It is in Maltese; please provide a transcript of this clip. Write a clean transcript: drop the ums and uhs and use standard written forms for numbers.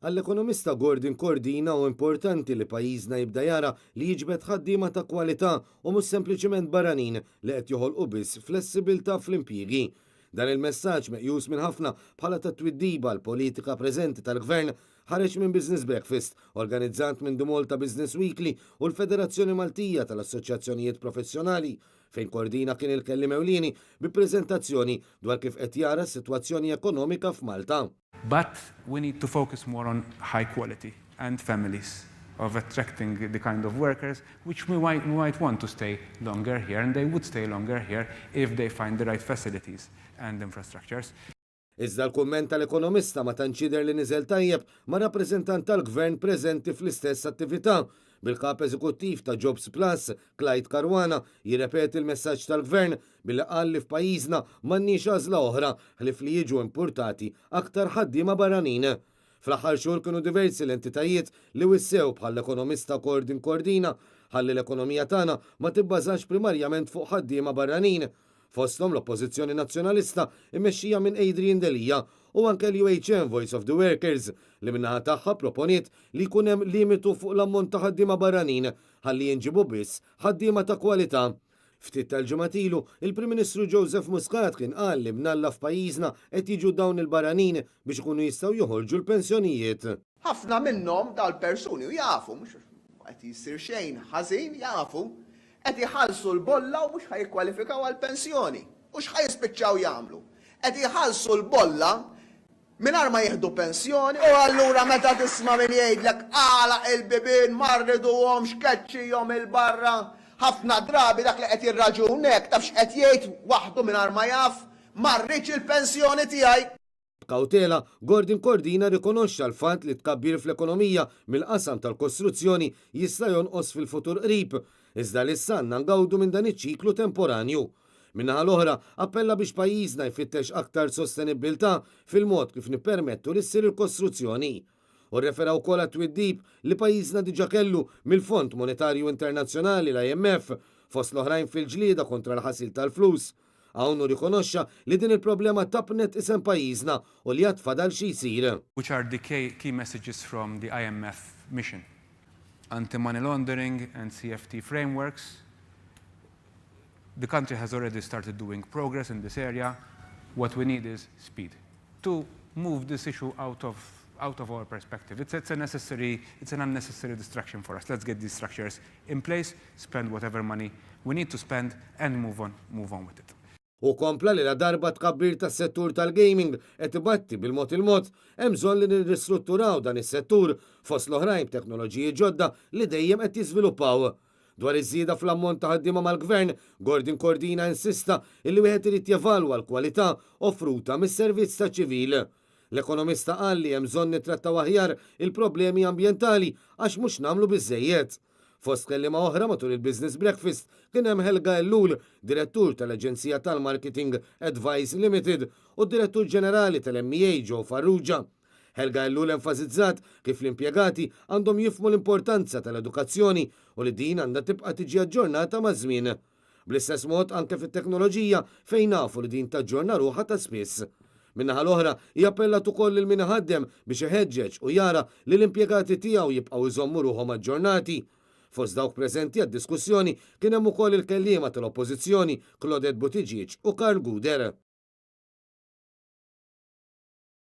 Għall-ekonomista Gordon Cordina u importanti li pajjiżna jibda jara li jiġbed ħaddiema ta' kwalità u mhux sempliċement barranin li qed joħolqu biss flessibilità fl-impjiegi. Dan il-messaġġ meqjus minn ħafna bħala ta' twiddiba l-politika preżenti tal-Gvern ħareġ minn Business Breakfast, organizzat minn The Malta Business Weekly u l-Federazzjoni Maltija tal-Assoċjazzjonijiet Professjonali, fejn Cordina kien il-kellim ewlieni bi preżentazzjoni dwar kif qed jara s-sitwazzjoni ekonomika f'Malta. But we need to focus more on high quality and families of attracting the kind of workers which we might want to stay longer here, and they would stay longer here if they find the right facilities and infrastructures. Iżda l-kumment tal-ekonomista ma tanċider li niżel tajjeb ma' rappreżentant tal-Gvern preżenti fl-istess attività. Bil-kap eżekuttiv ta' Jobs Plus, Clyde Caruana, jirrepeti l-messaġġ tal-Gvern billi qal li f'pajjiżna m'għandniex għażla oħra ħlif li jiġu importati aktar ħaddiema barranin. Fl-aħħar xhur kienu diversi l-entitajiet li wissew bħall-ekonomista Gordon Cordina ħalli l-ekonomija tagħna ma tibbażax primarjament fuq ħaddiema barranin. Fosthom l-Oppożizzjoni Nazzjonalista immexxija minn Adrian Delija u anke l-UHM Voice of the Workers li minnaħa tagħha proponiet li jkun hemm limitu fuq l-ammont ta' ħaddiema barranin ħalli jinġibu biss ħaddiema ta' kwalità. Ftit tal-ġimgħat ilu, il-Prim Ministru Joseph Muscat kien qal li b'nalla f'pajjiżna qed jiġu dawn il-barranin biex ikunu jistgħu joħorġu l-pensjonijiet. Ħafna minnhom dal-persuni u jafu mhux qed jsir xejn ħażin jafu qed iħallsu l-bolla u mhux ħajkwalifikaw għall-pensjoni. U x'ħajispiċċaw jagħmlu? Qed iħallsu l-bolla mingħajr ma jieħdu pensjoni u allura meta tisma' min jgħidlek għalaq il-bibien marriduhom xkeċċihom il-barra ħafna drabi dak li qed jirraġunek taf x'qed jgħid waħdu mingħajr ma jaf marriċ il-pensjoni tiegħi. B'kawtela, Gordon Cordina rikonoxxa l-fatt li tkabbir fl-ekonomija mill-qasam tal-kostruzzjoni jista' jonqos fil-futur qrib, iżda li s-sanna ngawdu minn dan iċ-ċiklu temporanju. Minnaħa l-oħra, appella biex pajjiżna jfittex aktar sostenibilità fil-mod kif nippermettu li ssir il-kostruzzjoni. U rreferaw wkoll għat-twiddib li pajjiżna diġà kellu mill-Fond Monetarju Internazzjonali l-IMF fost l-oħrajn fil-ġlieda kontra l-ħasil tal-flus. Hawn rikonoxxa li din il-problema tabnet isem pajjiżna u li għad fadal xi jsir. Which are the key messages from the IMF mission? Anti-money laundering and CFT frameworks. The country has already started doing progress in this area. What we need is speed to move this issue out of our perspective. It's an unnecessary distraction for us. Let's get these structures in place, spend whatever money we need to spend, and move on with it. U kompla li la darba tkabbir tas-settur tal-gaming qed ibatti bil-mod il-mod, hemm bżonn li nirristrutturaw dan is-settur fost l-oħrajn teknoloġiji ġodda li dejjem qed jiżviluppaw. Dwar iż-żieda fl-ammont ta' ħaddiema mal-Gvern, Gordon Cordina insista li wieħed irid jevalwa l-kwalità offruta mis-servizz ta' ċivil. L-ekonomista qal li hemm bżonn nittrattaw aħjar il-problemi ambjentali għax mhux nagħmlu biżżejjed. Fost kelliema oħra matul il-Business Breakfast kien hemm Helga Ellul, direttur tal-Aġenzija tal-Marketing Advice Limited u direttur ġenerali tal-MEA Joe Farrugia. Helga Ellul enfasizzat kif l-impjegati għandhom jifhmu l-importanza tal-edukazzjoni u li din għandha tibqa' tiġi aġġornata maż-żmien. Bl-istess mod anke fit-teknoloġija fejn nafu li din taġġorna ruħha ta' spiss. Minnaħa l-oħra jappellat ukoll lil min iħaddem biex iħeġġeġ u jara li l-impjegati tiegħu jibqgħu jżommu ruħhom aġġornati. Fost dawk preżenti għad-diskussjoni kien hemm ukoll il-kelliema tal-Oppożizzjoni Claudette Buttigieg u Karl Guder.